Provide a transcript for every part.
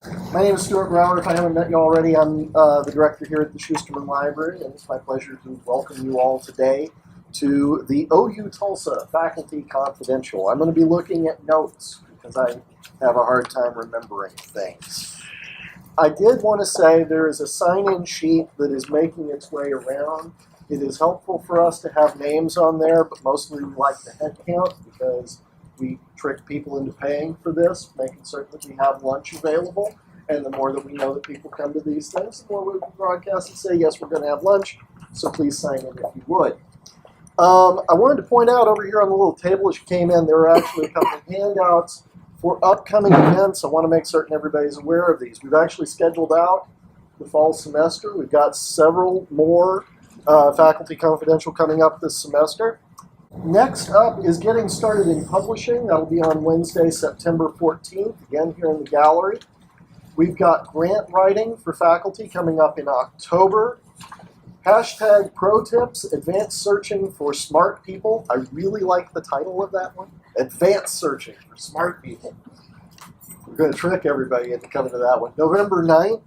My name is Stuart Brower. If I haven't met you already, I'm the director here at the Schusterman Library, and it's my pleasure to welcome you all today to the OU-Tulsa Faculty Confidential. I'm going to be looking at notes because I have a hard time remembering things. I did want to say there is a sign-in sheet that is making its way around. It is helpful for us to have names on there, but mostly we like the head count because we trick people into paying for this, making certain that we have lunch available. And the more that we know that people come to these things, the more we broadcast and say, yes, we're going to have lunch, so please sign in if you would. I wanted to point out over here on the little table as you came in, there are actually a couple of handouts for upcoming events. I want to make certain everybody's aware of these. We've actually scheduled out the fall semester. We've got several more Faculty Confidential coming up this semester. Next up is getting started in publishing. That'll be on Wednesday, September 14th, again here in the gallery. We've got grant writing for faculty coming up in October. Hashtag pro tips, advanced searching for smart people. I really like the title of that one. Advanced searching for smart people. We're going to trick everybody into coming to that one. November 9th.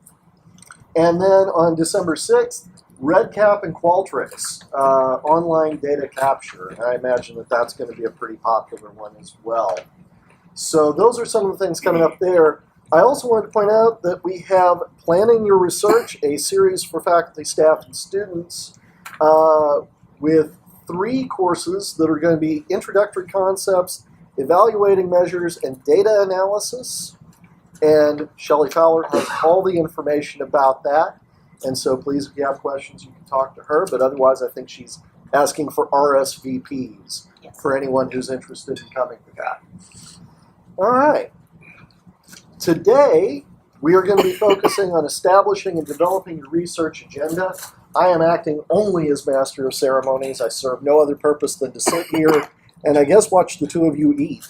And then on December 6th, RedCap and Qualtrics, online data capture. And I imagine that that's going to be a pretty popular one as well. So those are some of the things coming up there. I also wanted to point out that we have Planning Your Research, a series for faculty, staff, and students with 3 courses that are going to be Introductory Concepts, Evaluating Measures, and Data Analysis. And Shelley Fowler has all the information about that. And so please, if you have questions, you can talk to her. But otherwise, I think she's asking for RSVPs for anyone who's interested in coming to that. All right. Today, we are going to be focusing on establishing and developing your research agenda. I am acting only as master of ceremonies. I serve no other purpose than to sit here and I guess watch the two of you eat.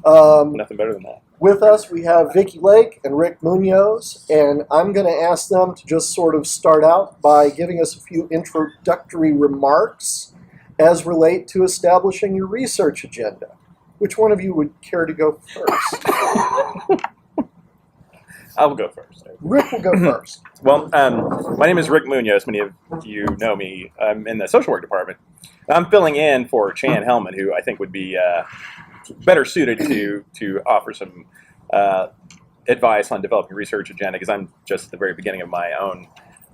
Nothing better than that. With us, we have Vickie Lake and Ric Munoz, and I'm going to ask them to just sort of start out by giving us a few introductory remarks as relate to establishing your research agenda. Which one of you would care to go first? I'll go first. Ric will go first. Well, my name is Ric Munoz. Many of you know me. I'm in the social work department. I'm filling in for Chan Hellman, who I think would be better suited to offer some advice on developing a research agenda, because I'm just at the very beginning of my own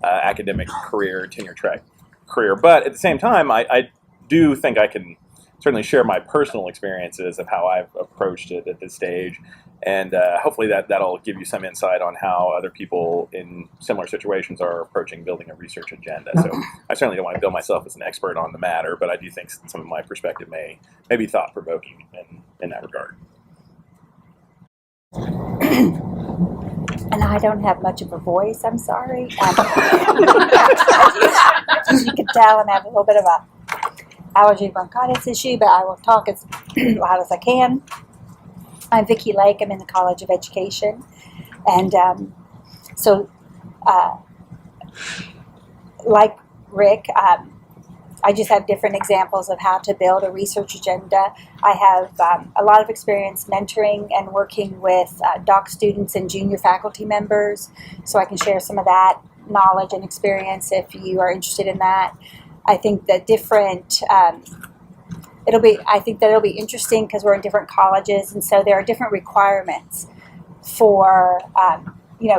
academic career, tenure track career. But at the same time, I do think I can certainly share my personal experiences of how I've approached it at this stage. And hopefully that'll give you some insight on how other people in similar situations are approaching building a research agenda. So I certainly don't want to bill myself as an expert on the matter, but I do think some of my perspective may be thought-provoking in that regard. And I don't have much of a voice, I'm sorry. As you can tell, I have a little bit of a allergy bronchitis issue, but I will talk as loud as I can. I'm Vickie Lake. I'm in the College of Education. And like Ric, I just have different examples of how to build a research agenda. I have a lot of experience mentoring and working with doc students and junior faculty members, so I can share some of that knowledge and experience if you are interested in that. I think that it'll be interesting because we're in different colleges, and so there are different requirements for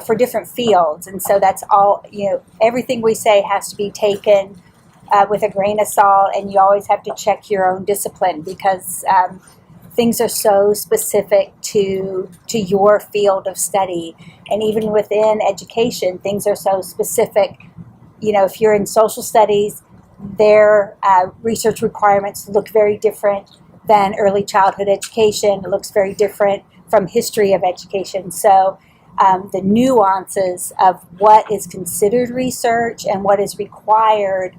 for different fields, and so that's all. Everything we say has to be taken with a grain of salt, and you always have to check your own discipline because things are so specific to your field of study, and even within education, things are so specific. If you're in social studies, their research requirements look very different than early childhood education. It looks very different from history of education. So the nuances of what is considered research and what is required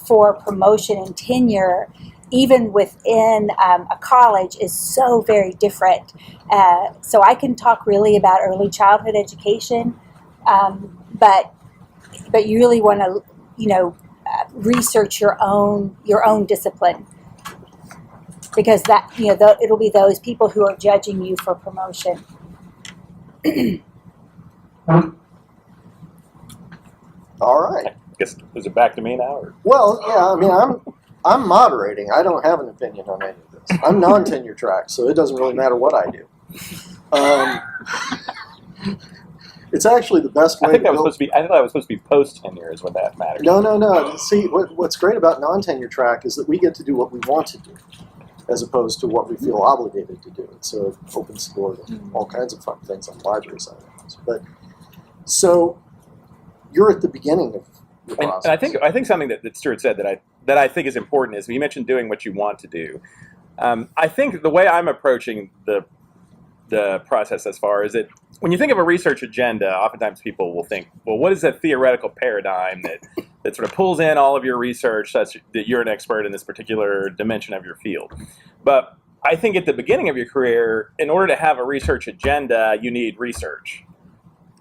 for promotion and tenure, even within a college, is so very different. So I can talk really about early childhood education, but you really want to, research your own discipline, because that it'll be those people who are judging you for promotion. All right. I guess, is it back to me now? Or? Well, yeah, I mean, I'm moderating. I don't have an opinion on any of this. I'm non-tenure track, so it doesn't really matter what I do. It's actually the best way I think to that was supposed to be. I thought it was supposed to be post tenure is what that matters. No. See, what's great about non-tenure track is that we get to do what we want to do, as opposed to what we feel obligated to do. And so it opens the door to all kinds of fun things on the library side of things. But so you're at the beginning of the process. And I think something that Stuart said that I think is important is you mentioned doing what you want to do. I think the way I'm approaching the process thus far is that when you think of a research agenda, oftentimes people will think, well, what is a theoretical paradigm that sort of pulls in all of your research such that you're an expert in this particular dimension of your field? But I think at the beginning of your career, in order to have a research agenda, you need research.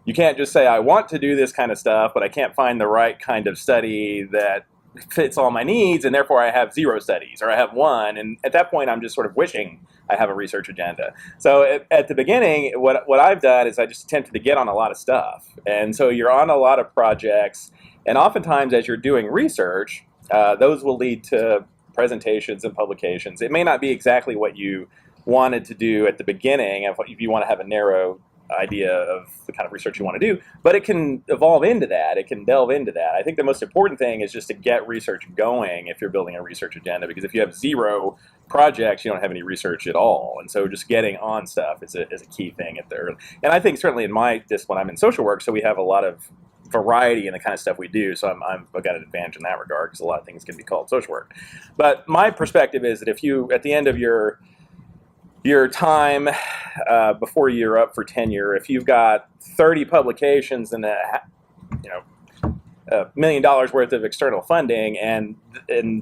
You can't just say, I want to do this kind of stuff, but I can't find the right kind of study that fits all my needs, and therefore I have 0 studies, or I have 1, and at that point I'm just sort of wishing I have a research agenda. So at the beginning, what I've done is I just attempted to get on a lot of stuff, and so you're on a lot of projects, and oftentimes as you're doing research, those will lead to presentations and publications. It may not be exactly what you wanted to do at the beginning, if you want to have a narrow idea of the kind of research you want to do, but it can evolve into that. It can delve into that. I think the most important thing is just to get research going if you're building a research agenda, because if you have 0 projects, you don't have any research at all. And so just getting on stuff is a key thing at the early. And I think certainly in my discipline, I'm in social work, so we have a lot of variety in the kind of stuff we do. So I've got an advantage in that regard because a lot of things can be called social work. But my perspective is that if you, at the end of your time before you're up for tenure, if you've got 30 publications and $1 million worth of external funding, and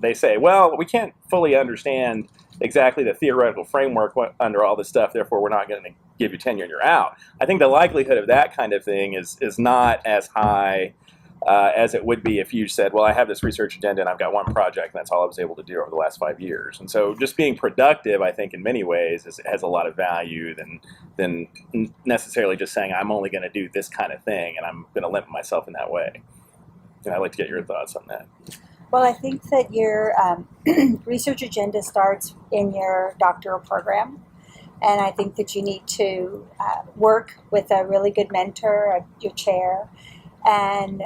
they say, well, we can't fully understand exactly the theoretical framework under all this stuff, therefore we're not going to give you tenure and you're out. I think the likelihood of that kind of thing is not as high as it would be if you said, well, I have this research agenda and I've got 1 project and that's all I was able to do over the last 5 years. And so just being productive, I think, in many ways has a lot of value than necessarily just saying I'm only going to do this kind of thing and I'm going to limit myself in that way. And I'd like to get your thoughts on that. Well, I think that your research agenda starts in your doctoral program. And I think that you need to work with a really good mentor, your chair, and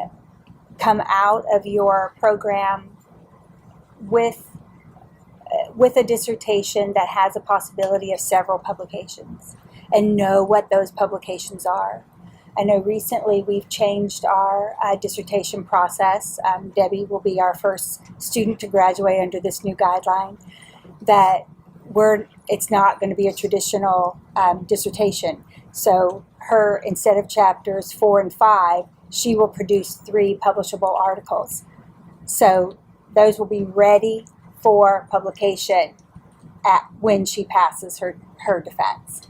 come out of your program with a dissertation that has a possibility of several publications and know what those publications are. I know recently we've changed our dissertation process. Debbie will be our first student to graduate under this new guideline, that it's not going to be a traditional dissertation. So instead of chapters 4 and 5, she will produce 3 publishable articles. So those will be ready for publication when she passes her defense.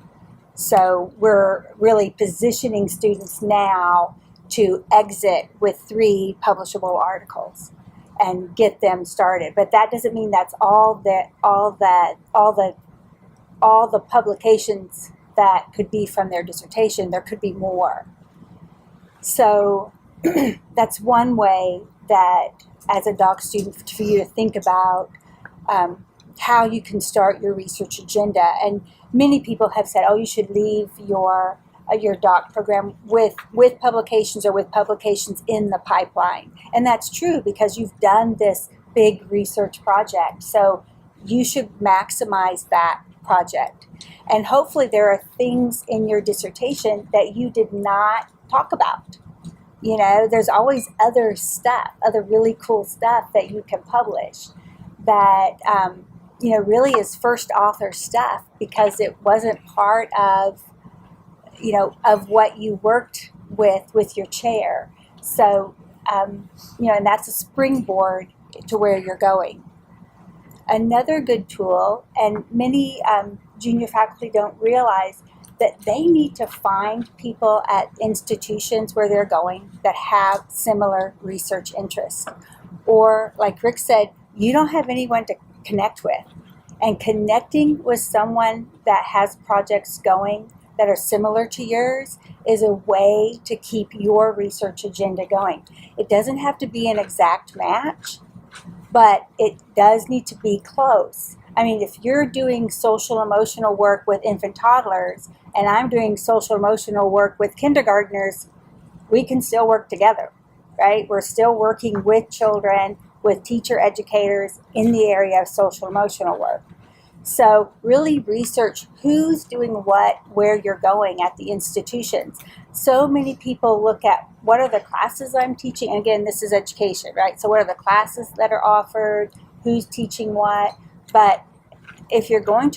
So we're really positioning students now to exit with 3 publishable articles and get them started. But that doesn't mean that's all the publications that could be from their dissertation. There could be more. So that's one way that, as a doc student, for you to think about how you can start your research agenda. And many people have said, oh, you should leave your doc program with publications or with publications in the pipeline. And that's true because you've done this big research project. So you should maximize that project. And hopefully there are things in your dissertation that you did not talk about. You know, there's always other stuff, other really cool stuff that you can publish that, really is first author stuff because it wasn't part of what you worked with your chair. So, and that's a springboard to where you're going. Another good tool, and many junior faculty don't realize that they need to find people at institutions where they're going that have similar research interests. Or, like Rick said, you don't have anyone to connect with. And connecting with someone that has projects going that are similar to yours is a way to keep your research agenda going. It doesn't have to be an exact match, but it does need to be close. I mean, if you're doing social emotional work with infant toddlers and I'm doing social emotional work with kindergartners, we can still work together, right? We're still working with children, with teacher educators in the area of social emotional work. So really research who's doing what, where you're going at the institutions. So many people look at what are the classes I'm teaching. And again, this is education, right? So what are the classes that are offered, who's teaching what. But if you want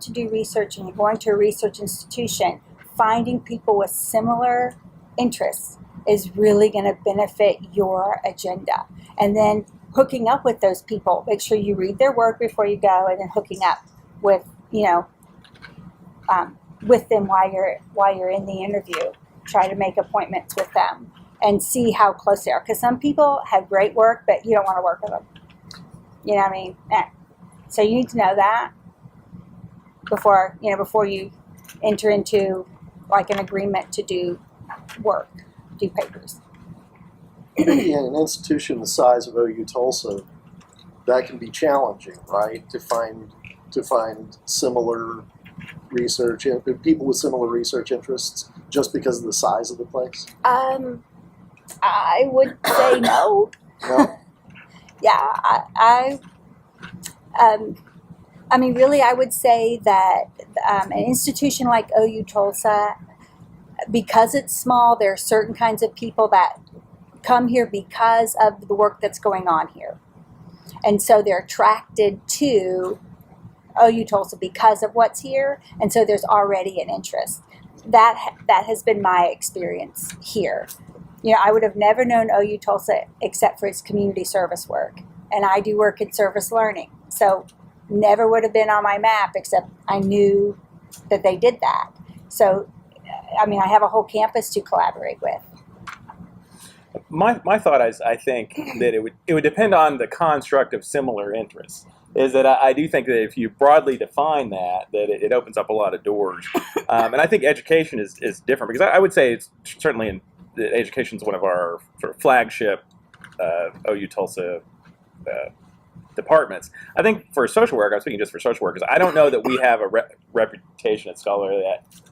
to do research and you're going to a research institution, finding people with similar interests is really going to benefit your agenda. And then hooking up with those people, make sure you read their work before you go, and then hooking up with with them while you're in the interview. Try to make appointments with them and see how close they are. Because some people have great work, but you don't want to work with them. You know what I mean? So you need to know that before you enter into like an agreement to do work, do papers. In an institution the size of OU-Tulsa, that can be challenging, right? To find similar research, people with similar research interests, just because of the size of the place. I would say no. No. Yeah, I mean, really, I would say that an institution like OU-Tulsa, because it's small, there are certain kinds of people that come here because of the work that's going on here. And so they're attracted to OU-Tulsa because of what's here, and so there's already an interest. That has been my experience here. I would have never known OU-Tulsa except for its community service work. And I do work in service learning. So never would have been on my map except I knew that they did that. So, I mean, I have a whole campus to collaborate with. My thought is, I think that it would depend on the construct of similar interests. Is that I do think that if you broadly define that it opens up a lot of doors. And I think education is different, because I would say it's certainly education is one of our sort of flagship OU-Tulsa departments. I think for social work, I'm speaking just for social workers, I don't know that we have a reputation at scholarly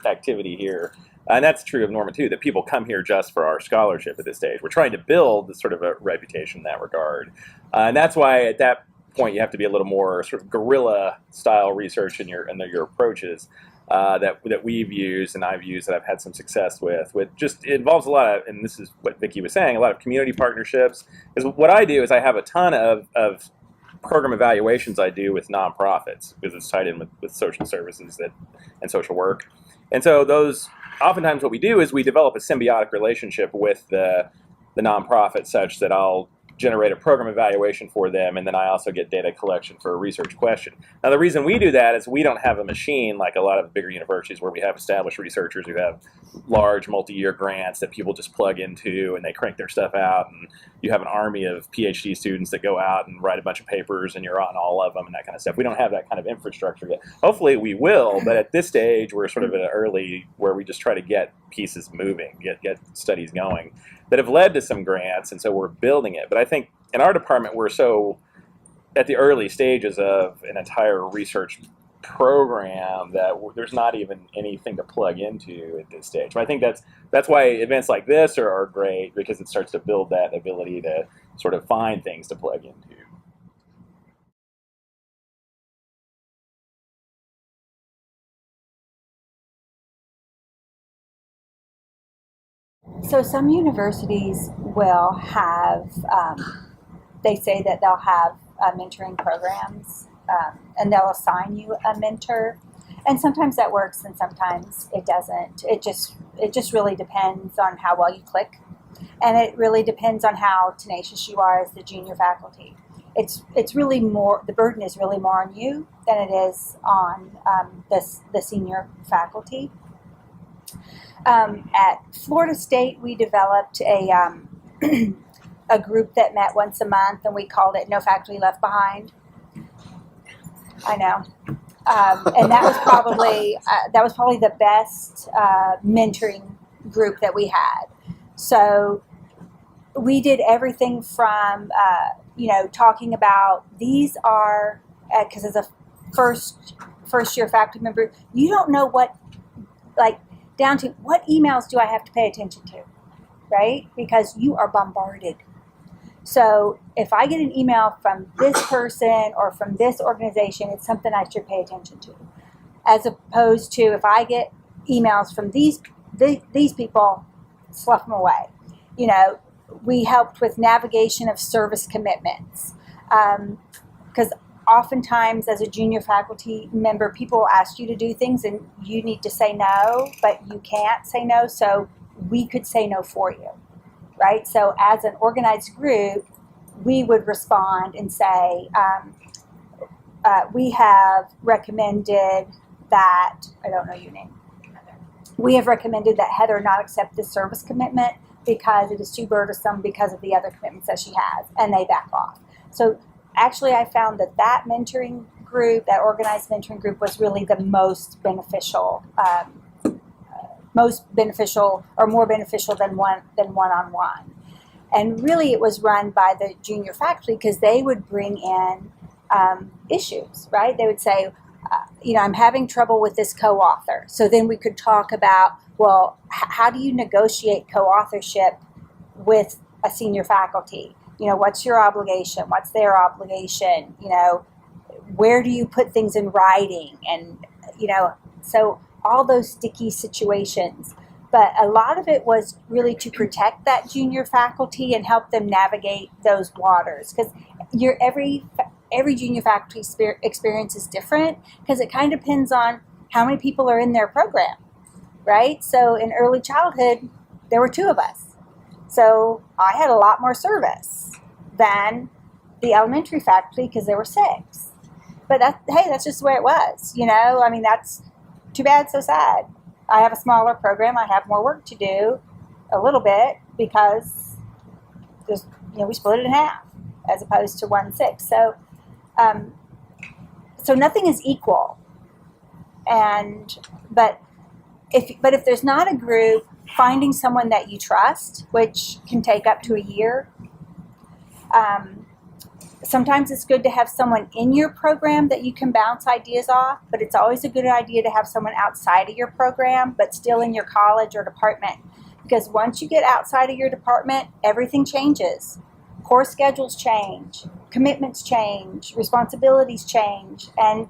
activity here. And that's true of Norman, too, that people come here just for our scholarship at this stage. We're trying to build sort of a reputation in that regard. And that's why at that point you have to be a little more sort of guerrilla-style research in your approaches that we've used and I've used that I've had some success with just, it involves a lot of, and this is what Vickie was saying, a lot of community partnerships. Because what I do is I have a ton of program evaluations I do with nonprofits, because it's tied in with social services and social work. And so those, oftentimes what we do is we develop a symbiotic relationship with the nonprofit, such that I'll generate a program evaluation for them, and then I also get data collection for a research question. Now, the reason we do that is we don't have a machine like a lot of bigger universities where we have established researchers who have large multi-year grants that people just plug into and they crank their stuff out, and you have an army of PhD students that go out and write a bunch of papers and you're on all of them and that kind of stuff. We don't have that kind of infrastructure yet. Hopefully we will, but at this stage we're sort of at an early where we just try to get pieces moving, get studies going that have led to some grants, and so we're building it. But I think in our department we're so at the early stages of an entire research program that there's not even anything to plug into at this stage. But I think that's why events like this are great, because it starts to build that ability to sort of find things to plug into. So some universities will have, they say that they'll have mentoring programs, and they'll assign you a mentor. And sometimes that works and sometimes it doesn't. It just really depends on how well you click. And it really depends on how tenacious you are as the junior faculty. It's really more, the burden is really more on you than it is on the senior faculty. At Florida State, we developed a group that met once a month, and we called it No Faculty Left Behind. I know. And that was probably the best mentoring group that we had. So we did everything from talking about these are, because as a first year faculty member, you don't know what, like, down to what emails do I have to pay attention to, right? Because you are bombarded. So if I get an email from this person or from this organization, it's something I should pay attention to, as opposed to if I get emails from these people, slough them away. We helped with navigation of service commitments, because oftentimes as a junior faculty member, people will ask you to do things and you need to say no, but you can't say no, so we could say no for you, right? So as an organized group, we would respond and say, we have recommended that, I don't know your name, we have recommended that Heather not accept this service commitment because it is too burdensome because of the other commitments that she has, and they back off. So actually I found that mentoring group, that organized mentoring group, was really the most beneficial or more beneficial than one-on-one. And really it was run by the junior faculty, because they would bring in issues, right? They would say, I'm having trouble with this co-author. So then we could talk about, well, how do you negotiate co-authorship with a senior faculty? What's your obligation? What's their obligation? Where do you put things in writing? And, so all those sticky situations. But a lot of it was really to protect that junior faculty and help them navigate those waters. Because every junior faculty experience is different, because it kind of depends on how many people are in their program, right? So in early childhood, there were 2 of us. So I had a lot more service than the elementary faculty, because there were 6. But that's just the way it was, that's too bad, so sad. I have a smaller program. I have more work to do, a little bit, because there's, we split it in half as opposed to 1/6. So nothing is equal. But if there's not a group, finding someone that you trust, which can take up to a year. Sometimes it's good to have someone in your program that you can bounce ideas off, but it's always a good idea to have someone outside of your program, but still in your college or department. Because once you get outside of your department, everything changes. Course schedules change, commitments change, responsibilities change, and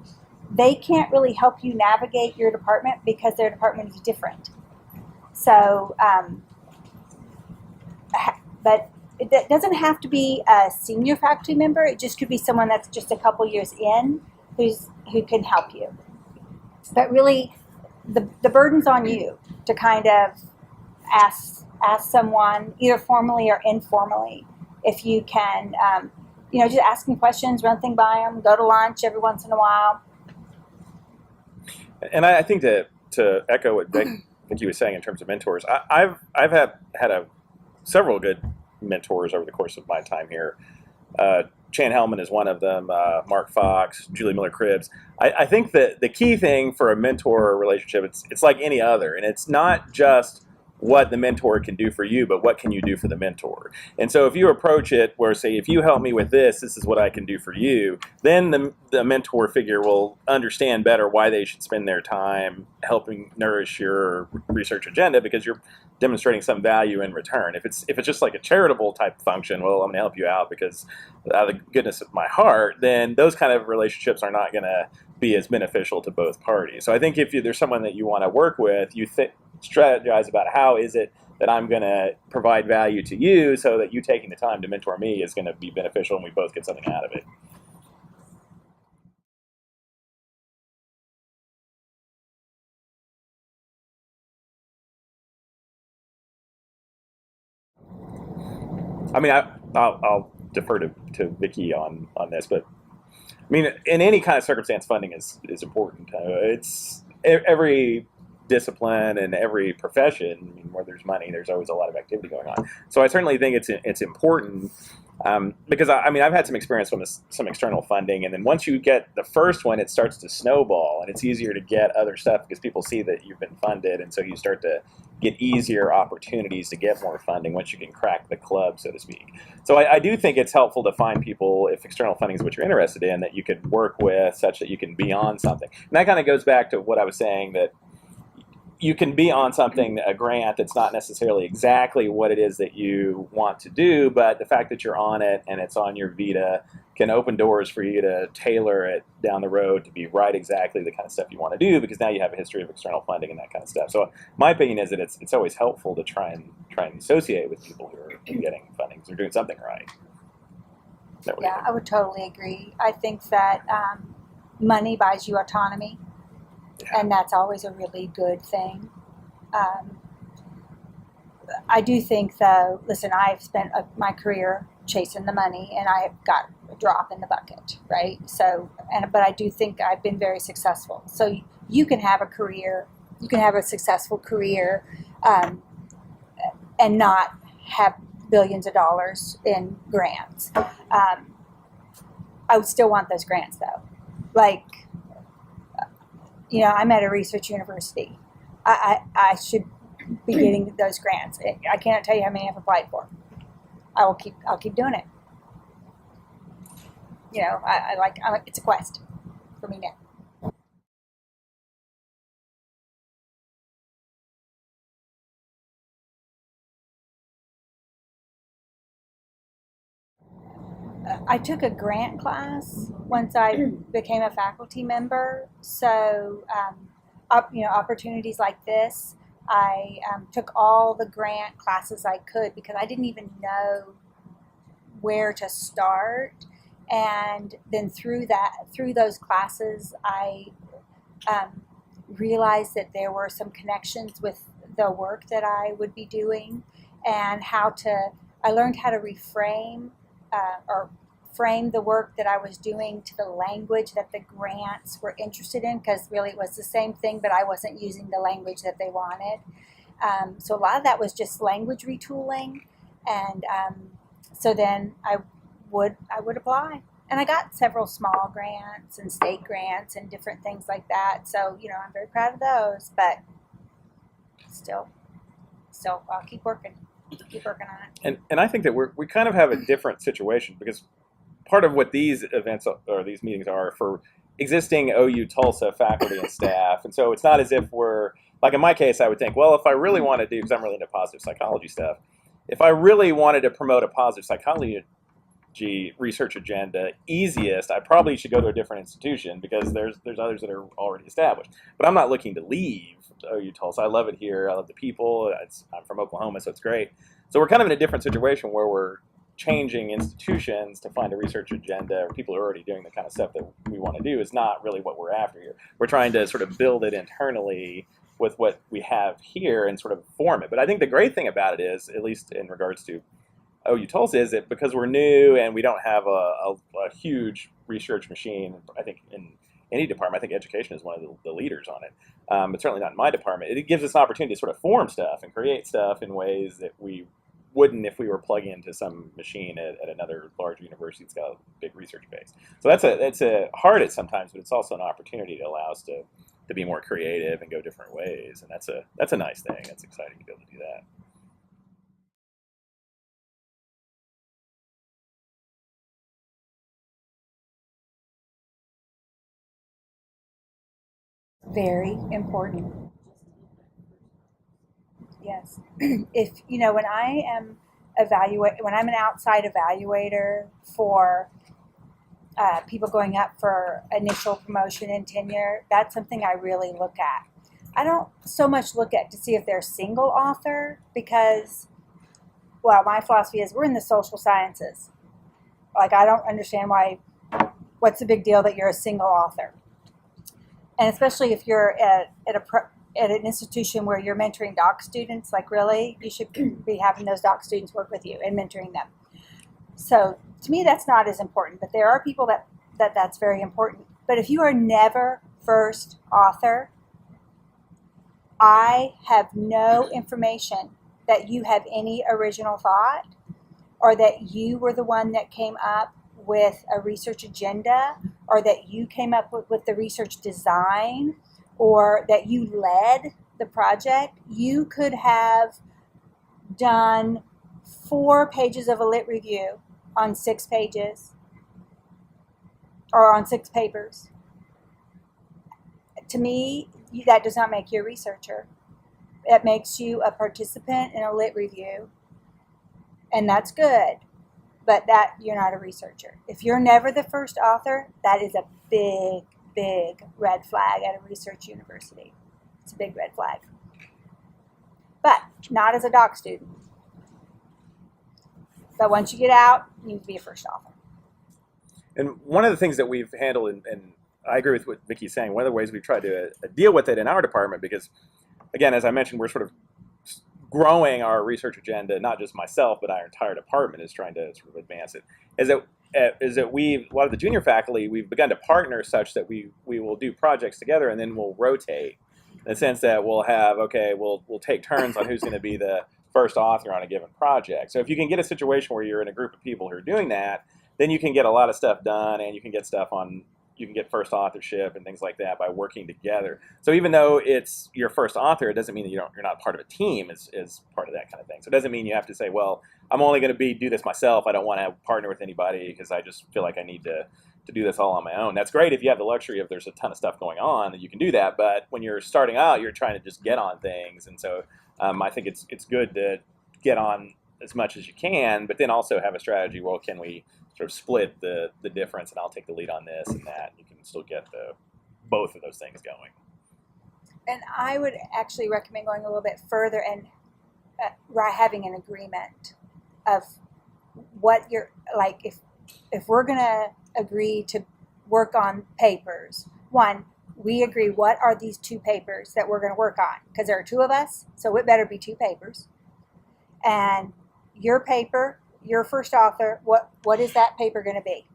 they can't really help you navigate your department because their department is different. So, but it doesn't have to be a senior faculty member. It just could be someone that's just a couple years in who can help you. But really, the burden's on you to kind of ask someone, either formally or informally, if you can, just asking questions, run things by them, go to lunch every once in a while. And I think to echo what Vickie was saying in terms of mentors, I've had several good mentors over the course of my time here. Chan Hellman is one of them, Mark Fox, Julie Miller-Cribbs. I think that the key thing for a mentor relationship, it's like any other, and it's not just what the mentor can do for you, but what can you do for the mentor. And so if you approach it where, say, if you help me with this is what I can do for you, then the mentor figure will understand better why they should spend their time helping nourish your research agenda, because you're demonstrating some value in return. If it's just like a charitable type function, well, I'm going to help you out because out of the goodness of my heart, then those kind of relationships are not going to be as beneficial to both parties. So I think if there's someone that you want to work with, you strategize about how is it that I'm going to provide value to you so that you taking the time to mentor me is going to be beneficial and we both get something out of it. I mean, I'll defer to Vickie on this, but I mean, in any kind of circumstance, funding is important. It's every discipline and every profession. I mean, where there's money, there's always a lot of activity going on. So I certainly think it's important. Because I've had some experience with some external funding, and then once you get the first one, it starts to snowball, and it's easier to get other stuff because people see that you've been funded, and so you start to get easier opportunities to get more funding once you can crack the club, so to speak. So I do think it's helpful to find people, if external funding is what you're interested in, that you could work with such that you can be on something. And that kind of goes back to what I was saying, that you can be on something, a grant that's not necessarily exactly what it is that you want to do, but the fact that you're on it and it's on your vita can open doors for you to tailor it down the road to be right exactly the kind of stuff you want to do, because now you have a history of external funding and that kind of stuff. So my opinion is that it's always helpful to try and associate with people who are getting funding because they're doing something right. Yeah, I would totally agree. I think that money buys you autonomy. Yeah. And that's always a really good thing. I do think, though, listen, I've spent my career chasing the money, and I got a drop in the bucket, right? So, but I do think I've been very successful. So you can have a career, you can have a successful career, and not have billions of dollars in grants. I would still want those grants, though. Like, I'm at a research university. I should be getting those grants. I cannot tell you how many I've applied for. I'll keep doing it. It's a quest for me now. I took a grant class once I became a faculty member. So, opportunities like this, I took all the grant classes I could because I didn't even know where to start. And then through those classes, I realized that there were some connections with the work that I would be doing, and I learned how to reframe or frame the work that I was doing to the language that the grants were interested in, because really it was the same thing, but I wasn't using the language that they wanted. So a lot of that was just language retooling, and so then I would apply, and I got several small grants and state grants and different things like that. So I'm very proud of those, but still I'll keep working on it. And I think that we kind of have a different situation, because part of what these events or these meetings are for existing OU-Tulsa faculty and staff. And so it's not as if we're, like in my case, I would think, well, if I really want to do, because I'm really into positive psychology stuff, if I really wanted to promote a positive psychology research agenda easiest, I probably should go to a different institution, because there's others that are already established. But I'm not looking to leave OU-Tulsa. I love it here. I love the people. I'm from Oklahoma, so it's great. So we're kind of in a different situation where we're changing institutions to find a research agenda, or people who are already doing the kind of stuff that we want to do is not really what we're after here. We're trying to sort of build it internally with what we have here and sort of form it. But I think the great thing about it is, at least in regards to OU-Tulsa, is that because we're new and we don't have a huge research machine, I think in any department, I think education is one of the leaders on it, but certainly not in my department. It gives us an opportunity to sort of form stuff and create stuff in ways that we wouldn't if we were plugging into some machine at another large university that's got a big research base. So that's a hard at sometimes, but it's also an opportunity to allow us to be more creative and go different ways, and that's a nice thing. That's exciting to be able to do that. Very important. Yes. If when I am when I'm an outside evaluator for people going up for initial promotion and tenure, that's something I really look at. I don't so much look at to see if they're a single author, because, well, my philosophy is we're in the social sciences. Like, I don't understand what's the big deal that you're a single author. And especially if you're at an institution where you're mentoring doc students, like, really, you should be having those doc students work with you and mentoring them. So to me, that's not as important, but there are people that's very important. But if you are never first author, I have no information that you have any original thought, or that you were the one that came up with a research agenda, or that you came up with the research design, or that you led the project, you could have done 4 pages of a lit review on 6 pages or on 6 papers. To me, that does not make you a researcher. It makes you a participant in a lit review, and that's good, but that you're not a researcher. If you're never the first author, that is a big, big red flag at a research university. It's a big red flag. But not as a doc student. But once you get out, you need to be a first author. And one of the things that we've handled, and I agree with what Vickie's saying, one of the ways we've tried to deal with it in our department, because, again, as I mentioned, we're sort of growing our research agenda, not just myself, but our entire department is trying to sort of advance it, is that a lot of the junior faculty, we've begun to partner such that we will do projects together, and then we'll rotate, in the sense that we'll have, we'll take turns on who's going to be the first author on a given project. So if you can get a situation where you're in a group of people who are doing that, then you can get a lot of stuff done, and you can get stuff on, you can get first authorship and things like that by working together. So even though it's your first author, it doesn't mean that you're not part of a team as part of that kind of thing. So it doesn't mean you have to say, well, I'm only going to do this myself. I don't want to partner with anybody because I just feel like I need to do this all on my own. That's great if you have the luxury of there's a ton of stuff going on that you can do that. But when you're starting out, you're trying to just get on things. And so I think it's good to get on as much as you can, but then also have a strategy. Well, can we sort of split the difference, and I'll take the lead on this and that. You can still get both of those things going. And I would actually recommend going a little bit further and having an agreement of what you're like. If we're going to agree to work on papers, one, we agree what are these 2 papers that we're going to work on, because there are 2 of us, so it better be 2 papers. And your paper, your first author, what is that paper going to be,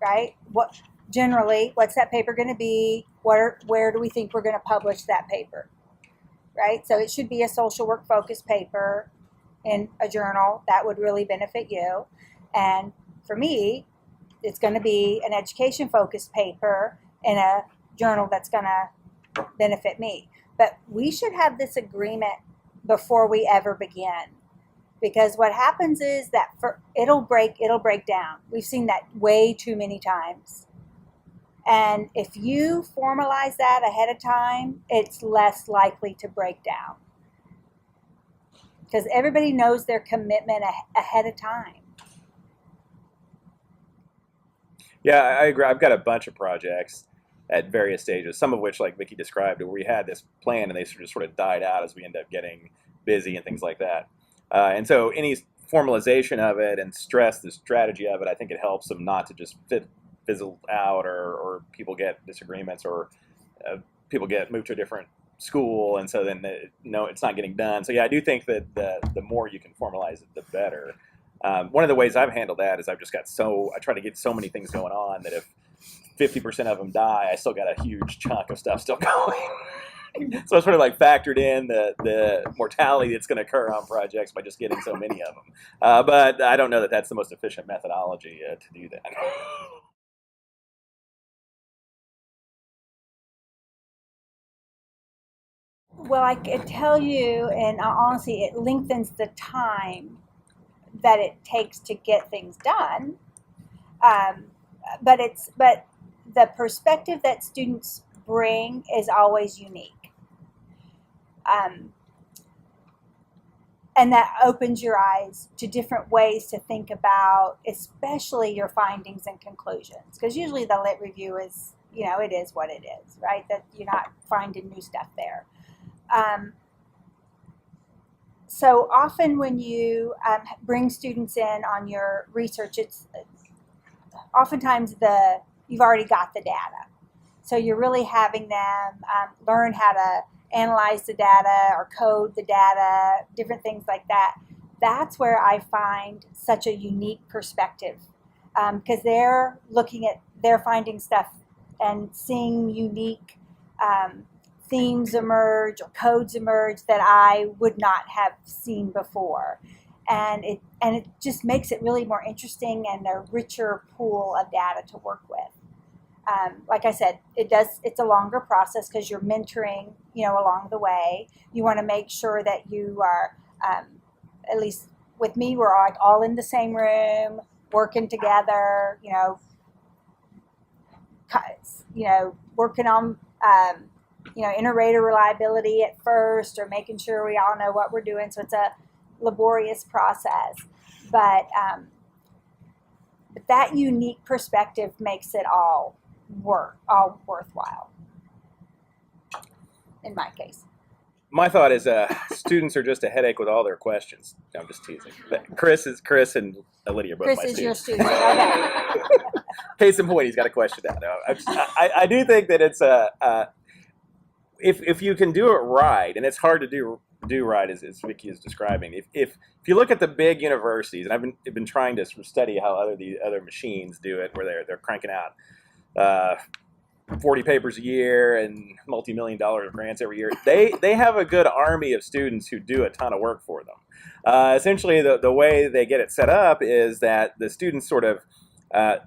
right? What's that paper going to be? Where do we think we're going to publish that paper, right? So it should be a social work focused paper in a journal that would really benefit you. And for me, it's going to be an education focused paper in a journal that's going to benefit me. But we should have this agreement before we ever begin. Because what happens is that it'll break down. We've seen that way too many times. And if you formalize that ahead of time, it's less likely to break down. Because everybody knows their commitment ahead of time. Yeah, I agree. I've got a bunch of projects at various stages, some of which, like Vickie described, where we had this plan and they sort of died out as we end up getting busy and things like that. And so any formalization of it and stress the strategy of it, I think it helps them not to just fizzle out or people get disagreements or people get moved to a different school, and so then it's not getting done. So yeah, I do think that the more you can formalize it, the better. One of the ways I've handled that is I try to get so many things going on that if 50% of them die, I still got a huge chunk of stuff still going. So I sort of like factored in the mortality that's going to occur on projects by just getting so many of them. But I don't know that that's the most efficient methodology to do that. Well, I can tell you, and honestly, it lengthens the time that it takes to get things done. But the perspective that students bring is always unique. And that opens your eyes to different ways to think about, especially your findings and conclusions. Because usually the lit review is, it is what it is, right? That you're not finding new stuff there. So often when you bring students in on your research, it's oftentimes you've already got the data. So you're really having them learn how to analyze the data or code the data, different things like that. That's where I find such a unique perspective, because they're finding stuff and seeing unique themes emerge or codes emerge that I would not have seen before. and it just makes it really more interesting and a richer pool of data to work with. Like I said, it's a longer process because you're mentoring, along the way. You want to make sure that you are, at least with me, we're all in the same room, working together, working on, inter-rater reliability at first, or making sure we all know what we're doing. So it's a laborious process, but that unique perspective makes it all worthwhile, in my case. My thought is students are just a headache with all their questions. I'm just teasing. Chris and Lydia are both Chris my is students. your student. Okay. Case in point, he's got a question now. No, I do think that it's if you can do it right, and it's hard to do right as Vickie is describing. If you look at the big universities, and I've been trying to sort of study how the other machines do it, where they're cranking out 40 papers a year and multi-million-dollar grants every year. They have a good army of students who do a ton of work for them. Essentially, the way they get it set up is that the students sort of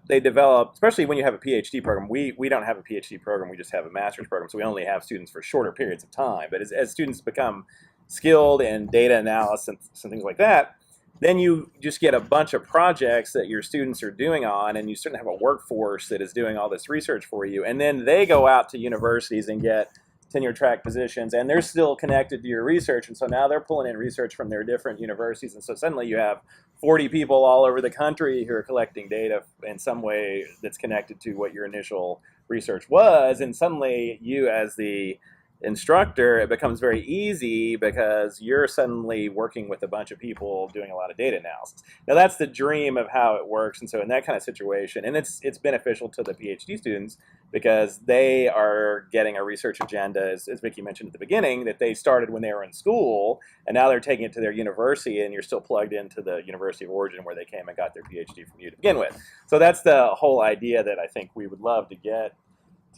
they develop, especially when you have a PhD program. We don't have a PhD program, we just have a master's program, so we only have students for shorter periods of time. But as students become skilled in data analysis and things like that, then you just get a bunch of projects that your students are doing on, and you certainly have a workforce that is doing all this research for you. And then they go out to universities and get tenure track positions, and they're still connected to your research. And so now they're pulling in research from their different universities. And so suddenly you have 40 people all over the country who are collecting data in some way that's connected to what your initial research was. And suddenly you, as the instructor, it becomes very easy because you're suddenly working with a bunch of people doing a lot of data analysis. Now that's the dream of how it works, and so in that kind of situation, and it's beneficial to the PhD students because they are getting a research agenda, as Vickie mentioned at the beginning, that they started when they were in school, and now they're taking it to their university, and you're still plugged into the university of origin where they came and got their PhD from you to begin with. So that's the whole idea that I think we would love to get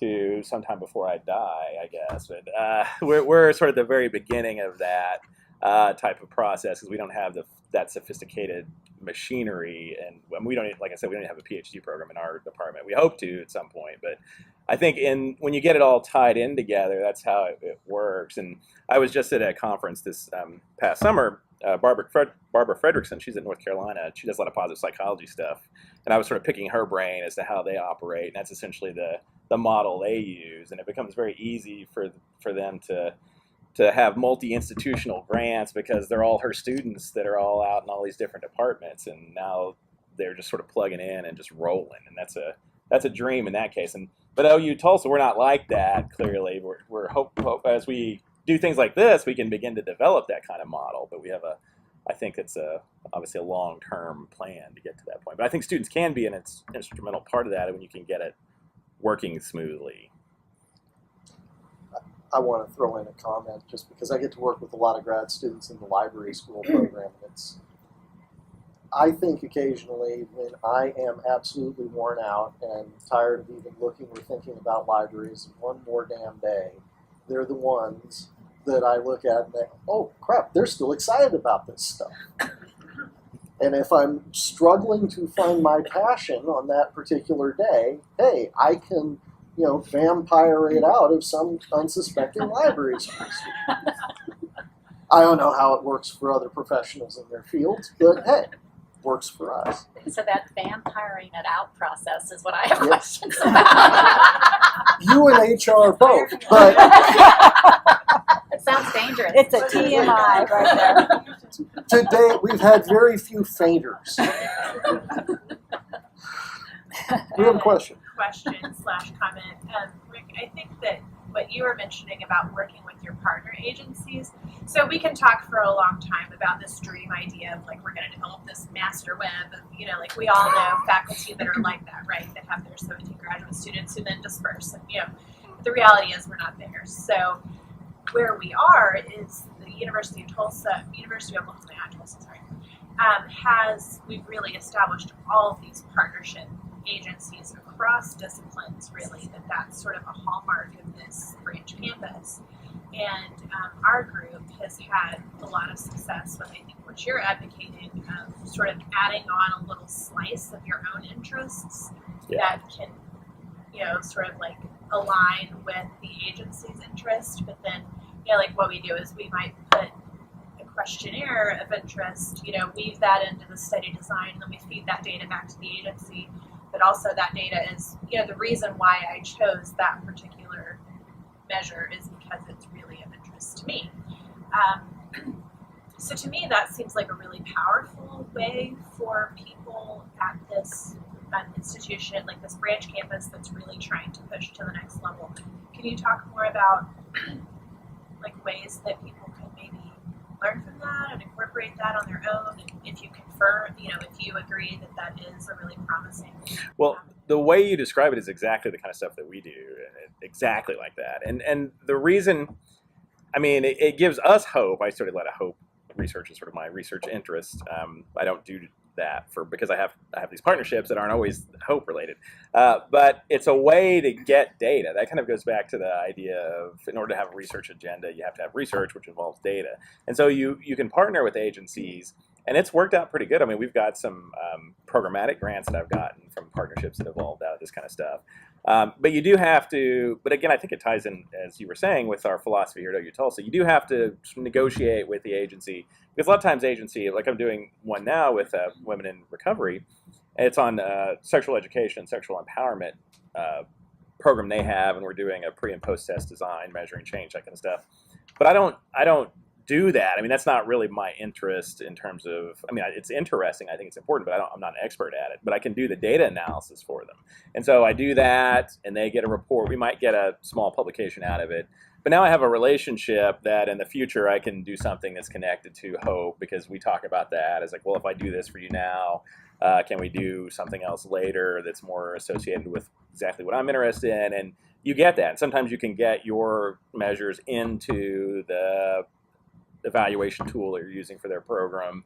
to sometime before I die, I guess. But we're sort of the very beginning of that type of process because we don't have that sophisticated machinery, and we don't, like I said, we don't have a PhD program in our department. We hope to at some point, but I think when you get it all tied in together, that's how it works. And I was just at a conference this past summer. Barbara Fredrickson, she's in North Carolina. She does a lot of positive psychology stuff, and I was sort of picking her brain as to how they operate, and that's essentially the model they use. And it becomes very easy for them to have multi-institutional grants because they're all her students that are all out in all these different departments, and now they're just sort of plugging in and just rolling, and that's a dream in that case. But OU-Tulsa, we're not like that. Clearly, we're hope as we do things like this, we can begin to develop that kind of model. But we have I think it's obviously a long-term plan to get to that point. But I think students can be an instrumental part of that when you can get it working smoothly. I want to throw in a comment just because I get to work with a lot of grad students in the library school program. I think occasionally when I am absolutely worn out and tired of even looking or thinking about libraries one more damn day, they're the ones that I look at and think, oh crap, they're still excited about this stuff. And if I'm struggling to find my passion on that particular day, hey, I can, vampire it out of some unsuspecting library school student. I don't know how it works for other professionals in their fields, but hey, works for us. So that vampiring it out process is what I have questions about. You and HR both, but it sounds dangerous. It's a TMI right there. Today we've had very few fainters. We have a question. Question/comment. Rick, I think that what you were mentioning about working with your partner agencies, so we can talk for a long time about this dream idea of we're going to develop this master web of, we all know faculty that are like that, right, that have their 17 graduate students who then disperse, and the reality is we're not there. So where we are is the University of Oklahoma, we've really established all of these partnership agencies across disciplines, really, that's sort of a hallmark of this branch campus. And our group has had a lot of success with, I think, what you're advocating of sort of adding on a little slice of your own interests that can, sort of like align with the agency's interest. But then, like what we do is we might put a questionnaire of interest, weave that into the study design, and then we feed that data back to the agency. But also that data is, the reason why I chose that particular measure is because it's really of interest to me. So to me, that seems like a really powerful way for people at this institution, like this branch campus that's really trying to push to the next level. Can you talk more about like ways that people can maybe learn from that and incorporate that on their own? And if you confirm, if you agree that that is a really promising. Well, the way you describe it is exactly the kind of stuff that we do, exactly like that. And the reason, I mean, it gives us hope. I sort of let a hope research is sort of my research interest. I don't do that because I have these partnerships that aren't always hope related, but it's a way to get data. That kind of goes back to the idea of, in order to have a research agenda, you have to have research, which involves data. And so you can partner with agencies, and it's worked out pretty good. I mean, we've got some programmatic grants that I've gotten from partnerships that evolved out of this kind of stuff. But you do have to, but again, I think it ties in, as you were saying, with our philosophy here at OU-Tulsa. You do have to negotiate with the agency, because a lot of times agency, like I'm doing one now with Women in Recovery, and it's on sexual education, sexual empowerment program they have, and we're doing a pre and post test design, measuring change, that kind of stuff. But I don't do that. I mean, that's not really my interest in terms of, I mean, it's interesting. I think it's important, but I'm not an expert at it. But I can do the data analysis for them. And so I do that, and they get a report. We might get a small publication out of it. But now I have a relationship that in the future I can do something that's connected to hope, because we talk about that as like, well, if I do this for you now, can we do something else later that's more associated with exactly what I'm interested in? And you get that. Sometimes you can get your measures into the evaluation tool that you're using for their program.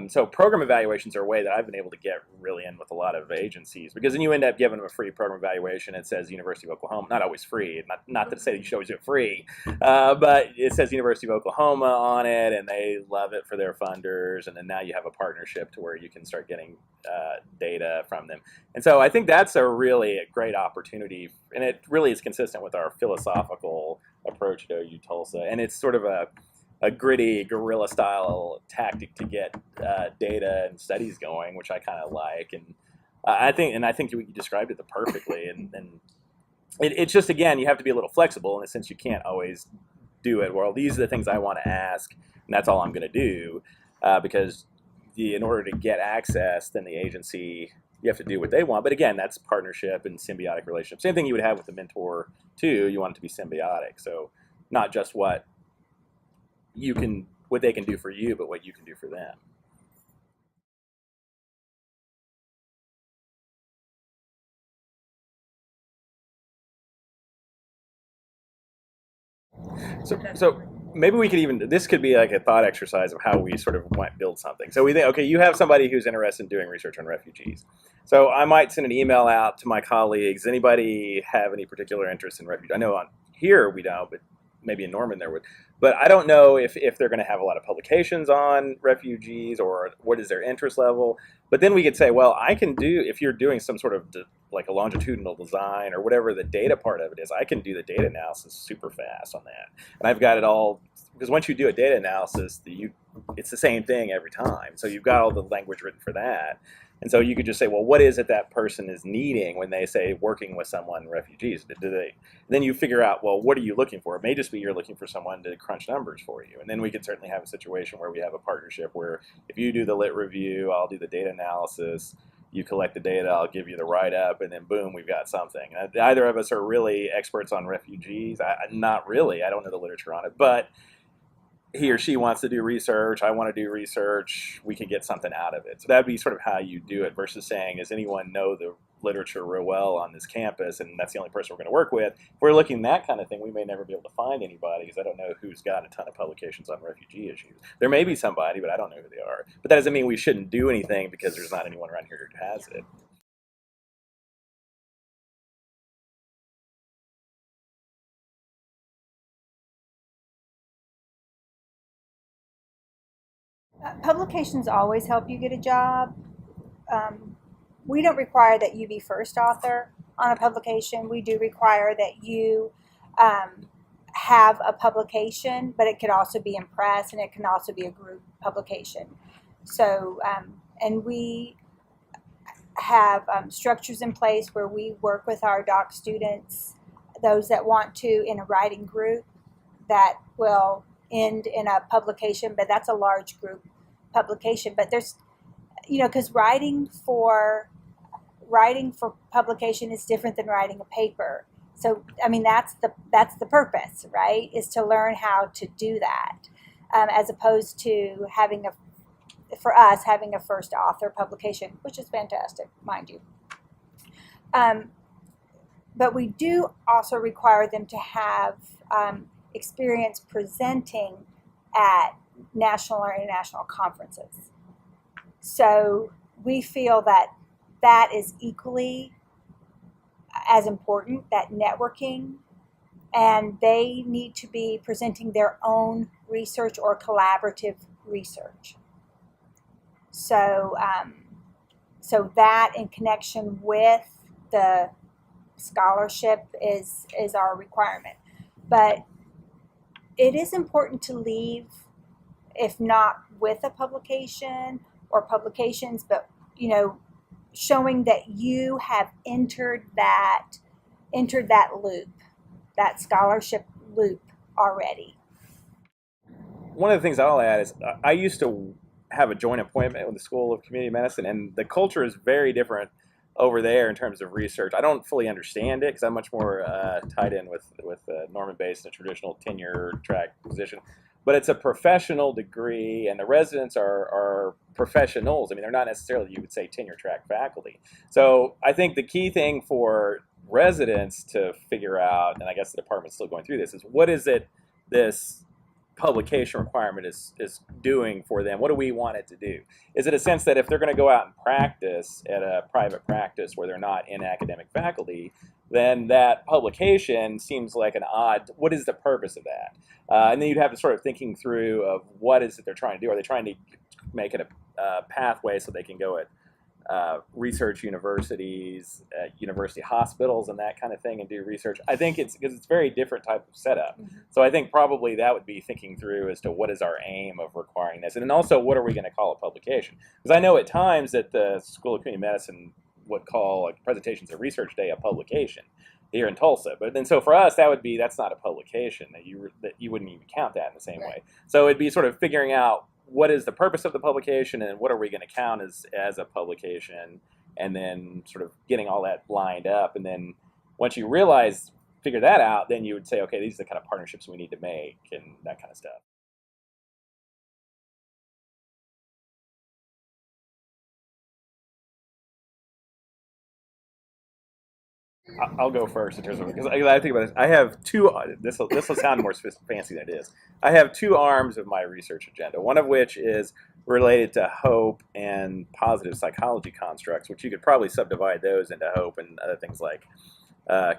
So program evaluations are a way that I've been able to get really in with a lot of agencies, because then you end up giving them a free program evaluation. It says University of Oklahoma, not always free, not to say that you should always do it free, but it says University of Oklahoma on it, and they love it for their funders. And then now you have a partnership to where you can start getting data from them. And so I think that's a great opportunity, and it really is consistent with our philosophical approach at OU-Tulsa. And it's sort of a gritty guerrilla style tactic to get data and studies going, which I kind of like. And I think you described it perfectly. And it's just, again, you have to be a little flexible in the sense you can't always do it. Well, these are the things I want to ask, and that's all I'm going to do, because in order to get access, then the agency, you have to do what they want. But again, that's partnership and symbiotic relationship. Same thing you would have with the mentor too. You want it to be symbiotic. So not just what they can do for you, but what you can do for them. So maybe we could this could be like a thought exercise of how we sort of might build something. So we think, okay, you have somebody who's interested in doing research on refugees. So I might send an email out to my colleagues. Anybody have any particular interest in refugees? I know on here we don't, but maybe in Norman there would. But I don't know if they're going to have a lot of publications on refugees, or what is their interest level. But then we could say, well, I can do, if you're doing some sort of like a longitudinal design or whatever the data part of it is, I can do the data analysis super fast on that. And I've got it all, because once you do a data analysis, it's the same thing every time. So you've got all the language written for that. And so you could just say, well, what is it that person is needing when they say working with someone, refugees? Then you figure out, well, what are you looking for? It may just be you're looking for someone to crunch numbers for you. And then we could certainly have a situation where we have a partnership where if you do the lit review, I'll do the data analysis, you collect the data, I'll give you the write-up, and then boom, we've got something. Either of us are really experts on refugees. Not really. I don't know the literature on it. But he or she wants to do research, I want to do research, we can get something out of it. So that'd be sort of how you do it, versus saying, does anyone know the literature real well on this campus, and that's the only person we're going to work with. If we're looking at that kind of thing, we may never be able to find anybody, because I don't know who's got a ton of publications on refugee issues. There may be somebody, but I don't know who they are. But that doesn't mean we shouldn't do anything because there's not anyone around here who has it. Publications always help you get a job. We don't require that you be first author on a publication. We do require that you have a publication, but it could also be in press, and it can also be a group publication. So, and we have structures in place where we work with our doc students, those that want to, in a writing group that will end in a publication, but that's a large group publication. But there's, because writing for publication is different than writing a paper. So, I mean, that's the purpose, right? Is to learn how to do that, as opposed to having a first author publication, which is fantastic, mind you. But we do also require them to have experience presenting at national or international conferences. So we feel that that is equally as important, that networking, and they need to be presenting their own research or collaborative research. So, so that in connection with the scholarship is our requirement. But it is important to leave, if not with a publication or publications, but showing that you have entered that loop, that scholarship loop already. One of the things I'll add is I used to have a joint appointment with the School of Community Medicine, and the culture is very different over there in terms of research. I don't fully understand it because I'm much more tied in with Norman-based and a traditional tenure track position. But it's a professional degree, and the residents are professionals. I mean, they're not necessarily, you would say, tenure track faculty. So I think the key thing for residents to figure out, and I guess the department's still going through this, is what is it this publication requirement is doing for them? What do we want it to do? Is it a sense that if they're going to go out and practice at a private practice where they're not in academic faculty, then that publication seems like an odd, what is the purpose of that? And then you'd have to sort of thinking through of what is it they're trying to do. Are they trying to make it a pathway so they can go at research universities, university hospitals, and that kind of thing, and do research? I think it's because it's a very different type of setup. Mm-hmm. So I think probably that would be thinking through as to what is our aim of requiring this, and then also what are we going to call a publication? Because I know at times that the School of Community Medicine would call like presentations at Research Day a publication here in Tulsa, but then so for us that's not a publication, that you wouldn't even count that in the same way. So it'd be sort of figuring out what is the purpose of the publication and what are we going to count as a publication, and then sort of getting all that lined up. And then once you figure that out, then you would say, okay, these are the kind of partnerships we need to make and that kind of stuff. I'll go first in terms of, because I think about this. I have two. This will sound more fancy than it is. I have two arms of my research agenda. One of which is related to hope and positive psychology constructs, which you could probably subdivide those into hope and other things like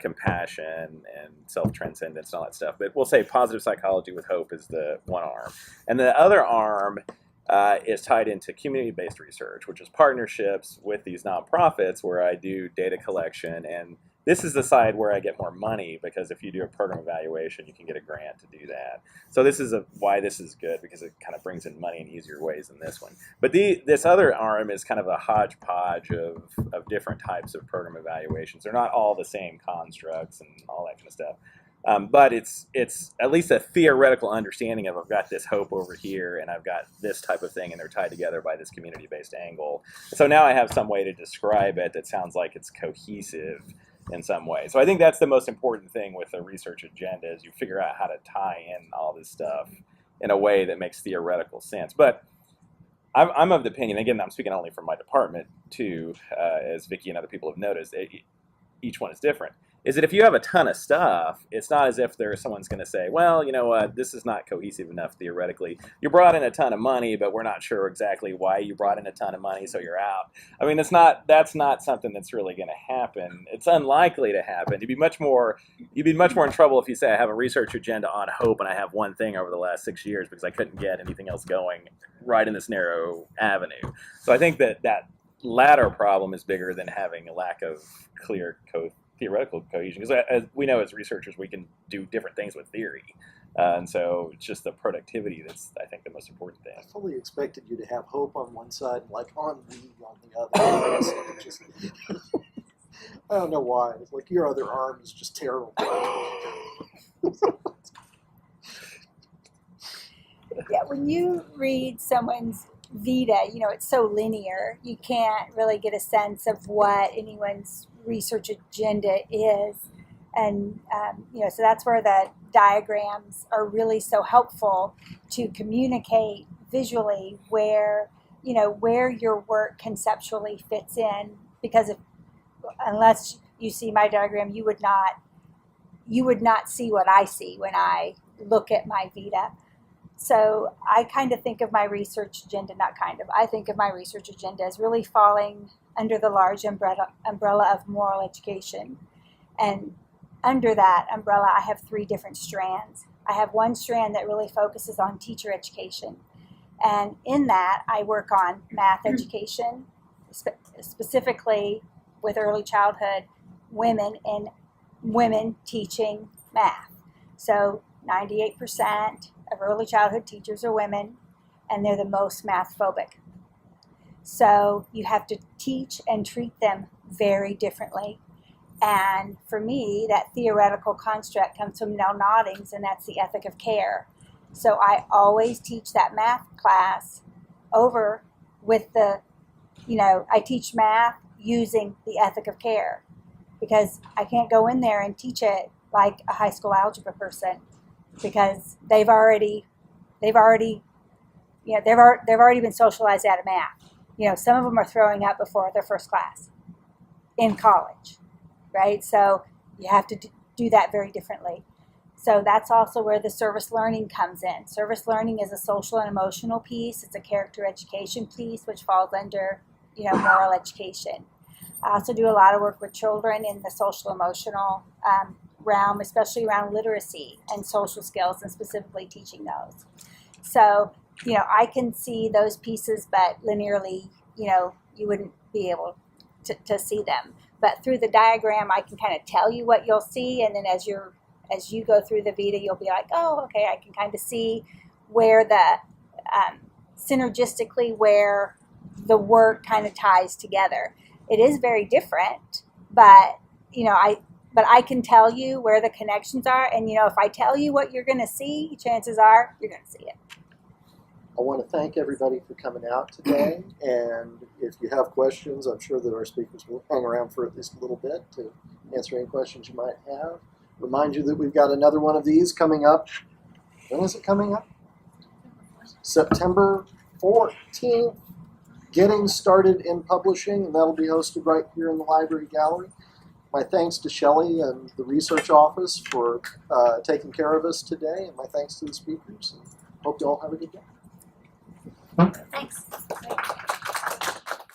compassion and self-transcendence and all that stuff. But we'll say positive psychology with hope is the one arm, and the other arm is tied into community-based research, which is partnerships with these nonprofits where I do data collection. And this is the side where I get more money, because if you do a program evaluation, you can get a grant to do that. So this is why this is good, because it kind of brings in money in easier ways than this one. But this other arm is kind of a hodgepodge of different types of program evaluations. They're not all the same constructs and all that kind of stuff. But it's at least a theoretical understanding of, I've got this hope over here and I've got this type of thing, and they're tied together by this community-based angle. So now I have some way to describe it that sounds like it's cohesive in some way. So I think that's the most important thing with a research agenda, is you figure out how to tie in all this stuff in a way that makes theoretical sense. But I'm of the opinion, again, I'm speaking only from my department too, as Vickie and other people have noticed, each one is different, is that if you have a ton of stuff, it's not as if someone's going to say, well, you know what, this is not cohesive enough theoretically. You brought in a ton of money, but we're not sure exactly why you brought in a ton of money, so you're out. I mean, that's not something that's really going to happen. It's unlikely to happen. You'd be much more in trouble if you say I have a research agenda on hope and I have one thing over the last 6 years because I couldn't get anything else going right in this narrow avenue. So I think that latter problem is bigger than having a lack of clear theoretical cohesion, because as we know as researchers we can do different things with theory, and so it's just the productivity that's, I think, the most important thing. I fully expected you to have hope on one side and like ennui on the other. Just, I don't know why. It's like your other arm is just terrible. Yeah, when you read someone's Vita, it's so linear. You can't really get a sense of what anyone's research agenda is. And, so that's where the diagrams are really so helpful to communicate visually where your work conceptually fits in. Because unless you see my diagram, you would not see what I see when I look at my Vita. So I kind of think of my research agenda, I think of my research agenda as really falling under the large umbrella of moral education. And under that umbrella, I have 3 different strands. I have one strand that really focuses on teacher education. And in that, I work on math education, specifically with early childhood women teaching math. So 98% of early childhood teachers are women, and they're the most math phobic. So you have to teach and treat them very differently. And for me, that theoretical construct comes from Nell Noddings, and that's the ethic of care. So I always teach that math class over with I teach math using the ethic of care, because I can't go in there and teach it like a high school algebra person, because they've already been socialized out of math. Some of them are throwing up before their first class in college, right? So you have to do that very differently. So that's also where the service learning comes in. Service learning is a social and emotional piece. It's a character education piece, which falls under, moral education. I also do a lot of work with children in the social emotional realm, especially around literacy and social skills, and specifically teaching those. So, I can see those pieces, but linearly, you wouldn't be able to see them. But through the diagram, I can kind of tell you what you'll see, and then as you go through the Vita, you'll be like, oh, okay, I can kind of see where the synergistically where the work kind of ties together. It is very different, but I can tell you where the connections are, and if I tell you what you're going to see, chances are you're going to see it. I want to thank everybody for coming out today, and if you have questions, I'm sure that our speakers will hang around for at least a little bit to answer any questions you might have. Remind you that we've got another one of these coming up. When is it coming up? September 14th. Getting started in publishing, and that'll be hosted right here in the library gallery. My thanks to Shelley and the research office for taking care of us today, and my thanks to the speakers. And hope you all have a good day. Thanks.